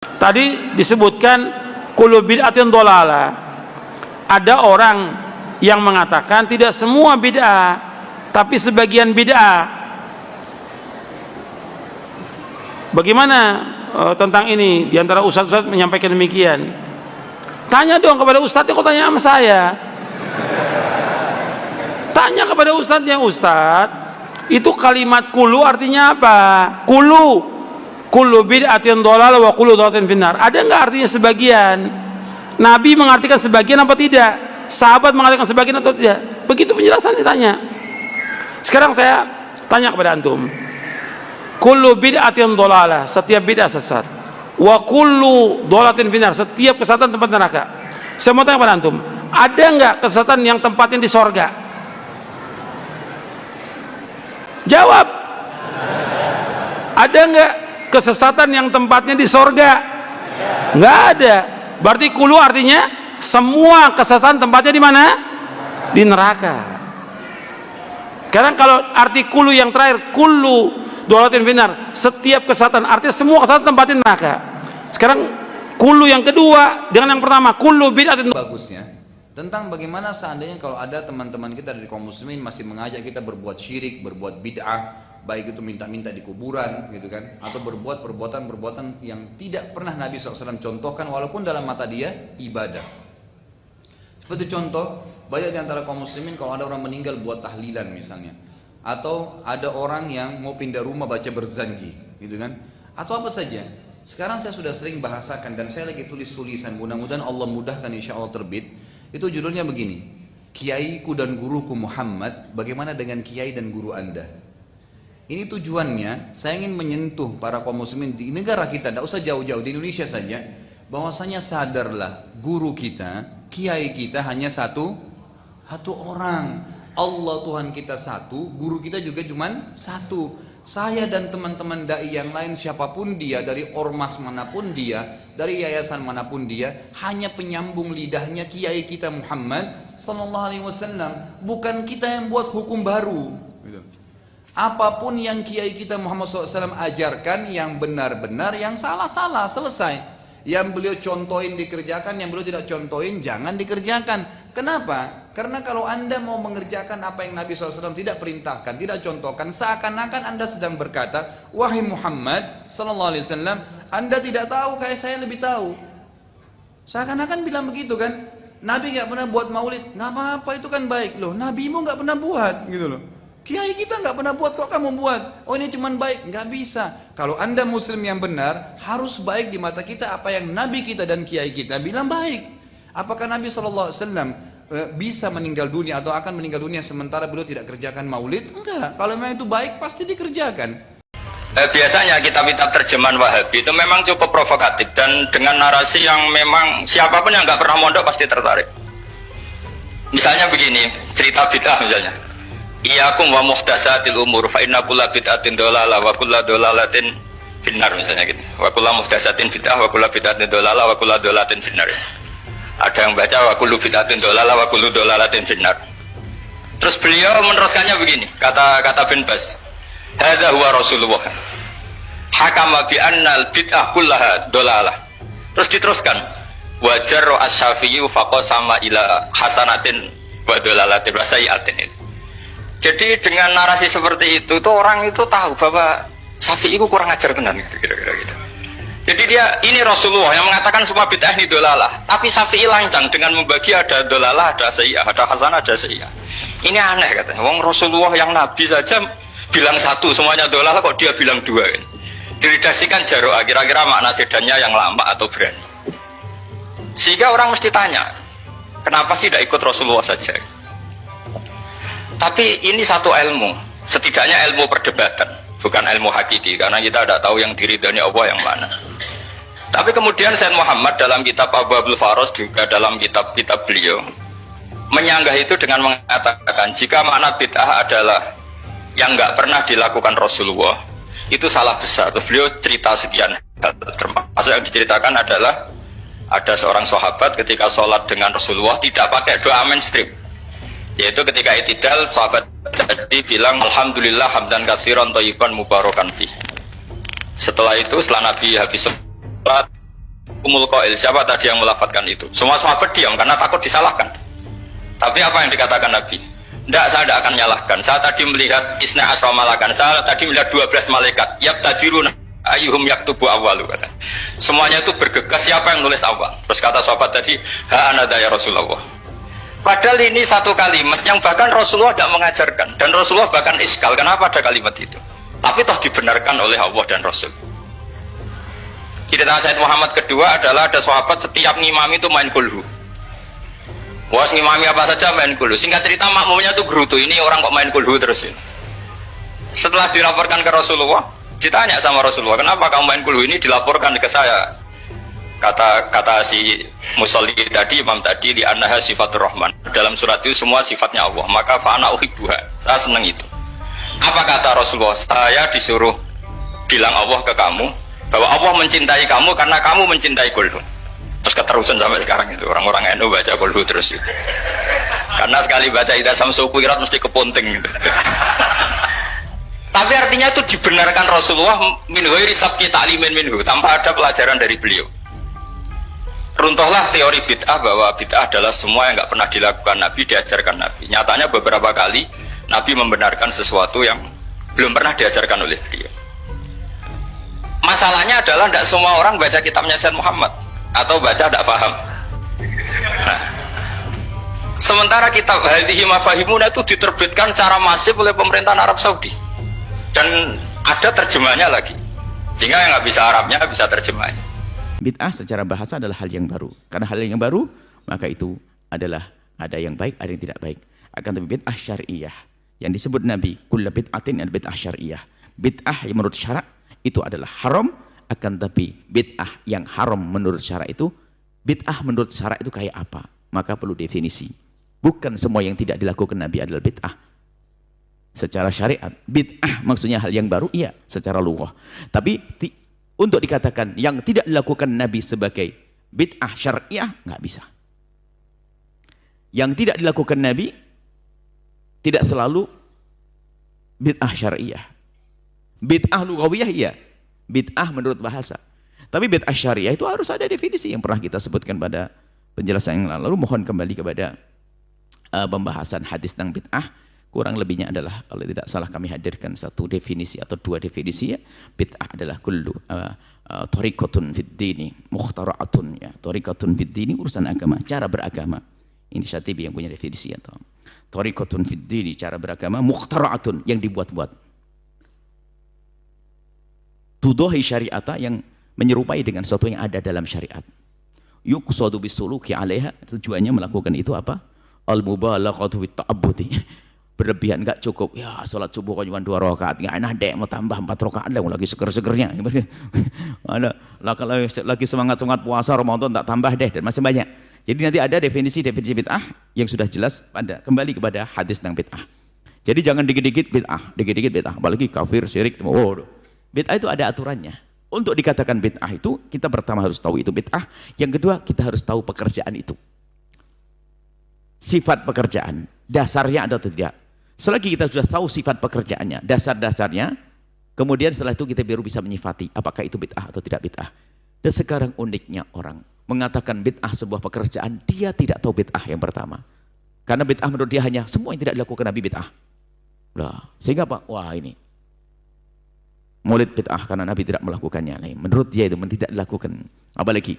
Tadi disebutkan kullu bid'atin dhalalah. Ada orang yang mengatakan tidak semua bid'ah, tapi sebagian bid'ah. Bagaimana tentang ini? Di antara ustaz-ustaz menyampaikan demikian. Tanya dong kepada ustaznya, kok tanya sama saya? Tanya kepada ustaznya, Ustaz, itu kalimat kullu artinya apa? Kullu bid'atin dhalalah wa kullu dhalalatin finnar. Ada enggak artinya sebagian? Nabi mengartikan sebagian apa tidak? Sahabat mengartikan sebagian atau tidak? Begitu penjelasan ditanya. Sekarang saya tanya kepada antum. Kullu bid'atin dhalalah, setiap bid'ah sesat. Wa kullu dhalalatin finnar, setiap kesesatan tempat neraka. Saya mau tanya kepada antum, ada enggak kesesatan yang tempatnya di sorga? Jawab. Ada enggak kesesatan yang tempatnya di sorga? Enggak ada. Berarti kullu artinya semua kesesatan tempatnya di mana? Di neraka. Karena kalau arti kullu yang terakhir, kullu dhalalatin finnar, setiap kesesatan, artinya semua kesesatan tempatnya di neraka. Sekarang kullu yang kedua dengan yang pertama, kullu bid'atin. Bagusnya tentang bagaimana seandainya kalau ada teman-teman kita dari kaum muslimin masih mengajak kita berbuat syirik, berbuat bid'ah, baik itu minta-minta di kuburan gitu kan, atau berbuat perbuatan-perbuatan yang tidak pernah Nabi SAW contohkan walaupun dalam mata dia ibadah. Seperti contoh, banyak di antara kaum muslimin kalau ada orang meninggal buat tahlilan misalnya, atau ada orang yang mau pindah rumah baca berzanji gitu kan, atau apa saja. Sekarang saya sudah sering bahasakan dan saya lagi tulis tulisan, mudah-mudahan Allah mudahkan, insya Allah terbit. Itu judulnya begini, Kiaiku dan Guruku Muhammad, bagaimana dengan kiai dan guru anda? Ini tujuannya, saya ingin menyentuh para kaum muslimin di negara kita, tidak usah jauh-jauh, di Indonesia saja, bahwasanya sadarlah guru kita, kiai kita hanya satu orang. Allah Tuhan kita satu, guru kita juga cuma satu. Saya dan teman-teman dai yang lain siapapun dia, dari ormas manapun dia, dari yayasan manapun dia, hanya penyambung lidahnya kiai kita Muhammad sallallahu alaihi wasallam. Bukan kita yang buat hukum baru. Apapun yang kiai kita Muhammad SAW ajarkan, yang benar-benar, yang salah-salah, selesai. Yang beliau contohin dikerjakan, yang beliau tidak contohin jangan dikerjakan. Kenapa? Karena kalau anda mau mengerjakan apa yang Nabi SAW tidak perintahkan, tidak contohkan, seakan-akan anda sedang berkata, wahai Muhammad SAW, anda tidak tahu, kayak saya lebih tahu. Seakan-akan bilang begitu kan. Nabi gak pernah buat maulid, gak apa-apa, itu kan baik. Loh, nabimu gak pernah buat gitu loh. Kiai kita nggak pernah buat, kok kamu buat? Oh ini cuman baik, nggak bisa. Kalau anda muslim yang benar, harus baik di mata kita apa yang Nabi kita dan kiai kita bilang baik. Apakah Nabi SAW bisa meninggal dunia atau akan meninggal dunia sementara beliau tidak kerjakan maulid? Enggak. Kalau memang itu baik, pasti dikerjakan. Biasanya kitab-kitab terjemahan Wahabi itu memang cukup provokatif dan dengan narasi yang memang siapapun yang nggak pernah mondok pasti tertarik. Misalnya begini, cerita bid'ah misalnya. Iyakum wa muhdatsatil umur fa inna kulla bid'atin dhalalah wa kulla dhalalatin finnar, misalnya gitu. Wa kulla muhdatsatin bid'ah wa kulla bid'atin dhalalah wa kulla dhalalatin finnar. Ada yang baca wa kullu bid'atin dhalalah wa kullu dhalalatin finnar. Terus beliau meneruskannya begini, kata bin Bas. Hadza huwa Rasulullah. Hakama bi anna al bid'ah kullaha dhalalah. Terus diteruskan wa jarra asy-Syafi'i faqasama ila hasanatin wa dhalalatin wa sayyi'atin. Jadi dengan narasi seperti itu tuh orang itu tahu bahwa Syafi'i itu kurang ajar benar kira-kira gitu. Jadi dia, ini Rasulullah yang mengatakan semua bid'ah ini dolalah, tapi Syafi'i lancang dengan membagi ada dolalah, ada sayyi'ah, ada hasanah, ada sayyi'ah. Ini aneh katanya. Wong Rasulullah yang Nabi saja bilang satu, semuanya dolalah, kok dia bilang dua kan. Diridasikan jaro'ah, kira-kira makna sedannya yang lama atau berani. Sehingga orang mesti tanya, kenapa sih tidak ikut Rasulullah saja? Tapi ini satu ilmu, setidaknya ilmu perdebatan, bukan ilmu hakiki, karena kita tidak tahu yang diridhani Allah yang mana. Tapi kemudian Sayyid Muhammad dalam kitab Abwaabul Faros, juga dalam kitab-kitab beliau menyanggah itu dengan mengatakan jika makna bid'ah adalah yang nggak pernah dilakukan Rasulullah, itu salah besar. Terus beliau cerita sekian hal, termasuk yang diceritakan adalah ada seorang sahabat ketika sholat dengan Rasulullah tidak pakai doa mainstream, yaitu ketika i'tidal sahabat tadi bilang alhamdulillah hamdan katsiran thayyiban mubarakan fi. Setelah itu setelah Nabi habis sholat Umul Qail, siapa tadi yang melafatkan itu? Semua sahabat diam karena takut disalahkan. Tapi apa yang dikatakan Nabi? Tidak, saya tidak akan menyalahkan. Saya tadi melihat Isna Asra Malakan. Saya tadi melihat 12 malaikat. Yabtadiruna ayyuhum yaktubu awwalu. Semuanya itu bergegas siapa yang nulis awal. Terus kata sahabat tadi, ha anada ya Rasulullah. Padahal ini satu kalimat yang bahkan Rasulullah tidak mengajarkan. Dan Rasulullah bahkan iskal. Kenapa ada kalimat itu? Tapi toh dibenarkan oleh Allah dan Rasul. Cerita Said Muhammad kedua adalah ada sahabat setiap ngimami itu main kulhu. Was ngimami apa saja main kulhu. Singkat cerita makmumnya tuh gerutu, ini orang kok main kulhu terus ini. Setelah dilaporkan ke Rasulullah, ditanya sama Rasulullah, kenapa kamu main kulhu ini? Dilaporkan ke saya. Kata si musolli tadi, imam tadi, di annaha sifatur rahman. Dalam surat itu semua sifatnya Allah. Maka fa'ana uhibbuha. Saya senang itu. Apa kata Rasulullah? Saya disuruh bilang Allah ke kamu bahwa Allah mencintai kamu karena kamu mencintai kulhu. Terus keterusan sampai sekarang itu orang-orang NU baca kulhu terus itu. Karena sekali baca ida samsu kuirat mesti kepunting gitu. Tapi artinya itu dibenarkan Rasulullah min ghairi sabqi ta'limin minhu, tanpa ada pelajaran dari beliau. Runtuhlah teori bid'ah bahwa bid'ah adalah semua yang nggak pernah dilakukan Nabi, diajarkan Nabi. Nyatanya beberapa kali Nabi membenarkan sesuatu yang belum pernah diajarkan oleh beliau. Masalahnya adalah tidak semua orang baca kitabnya Sayyid Muhammad atau baca tidak paham. Nah, sementara kitab Hadhihi Mafahimuna itu diterbitkan secara masif oleh pemerintahan Arab Saudi dan ada terjemahnya lagi, sehingga yang nggak bisa Arabnya bisa terjemahnya. Bid'ah secara bahasa adalah hal yang baru. Karena hal yang baru, maka itu adalah ada yang baik, ada yang tidak baik. Akan tetapi bid'ah syariah yang disebut Nabi, kullu bid'atin adalah bid'ah syariah. Bid'ah yang menurut syarak itu adalah haram, akan tapi bid'ah yang haram menurut syarak itu, bid'ah menurut syarak itu kayak apa? Maka perlu definisi. Bukan semua yang tidak dilakukan Nabi adalah bid'ah. Secara syariat, bid'ah maksudnya hal yang baru, iya, secara lughah. Tapi untuk dikatakan yang tidak dilakukan Nabi sebagai bid'ah syariah, nggak bisa. Yang tidak dilakukan Nabi tidak selalu bid'ah syariah. Bid'ah lughawiyah iya, bid'ah menurut bahasa. Tapi bid'ah syariah itu harus ada definisi yang pernah kita sebutkan pada penjelasan yang lalu. Mohon kembali kepada pembahasan hadis tentang bid'ah. Kurang lebihnya adalah kalau tidak salah kami hadirkan satu definisi atau dua definisi ya. Bid'ah adalah kullu tariqatun fid dini mukhtara'atun ya. Tariqatun fid dini urusan agama, cara beragama. Ini Syatibi yang punya definisi atau tariqatun fid dini, cara beragama, mukhtara'atun yang dibuat-buat. Tudohi syariata yang menyerupai dengan sesuatu yang ada dalam syariat. Yuqsadu bisuluki alaiha, tujuannya melakukan itu apa? Al-mubalaghatu fit ta'abbudi. Berlebihan, enggak cukup. Ya, salat subuh kok cuma 2 rakaat, enggak enak deh mau tambah 4 rakaat lah lagi seger-segernya. Ada lagi semangat-semangat puasa Ramadan tak tambah deh dan masih banyak. Jadi nanti ada definisi bid'ah yang sudah jelas pada kembali kepada hadis tentang bid'ah. Jadi jangan dikit-dikit bid'ah, dikit-dikit bid'ah, apalagi kafir, syirik. Oh, bid'ah itu ada aturannya. Untuk dikatakan bid'ah itu, kita pertama harus tahu itu bid'ah. Yang kedua, kita harus tahu pekerjaan itu. Sifat pekerjaan, dasarnya ada atau tidak. Selagi kita sudah tahu sifat pekerjaannya, dasar-dasarnya, kemudian setelah itu kita baru bisa menyifati apakah itu bid'ah atau tidak bid'ah. Dan sekarang uniknya orang mengatakan bid'ah sebuah pekerjaan, dia tidak tahu bid'ah yang pertama. Karena bid'ah menurut dia hanya semua yang tidak dilakukan Nabi bid'ah. Nah, sehingga apa? Wah ini Maulid bid'ah karena Nabi tidak melakukannya. Menurut dia itu tidak dilakukan. Apalagi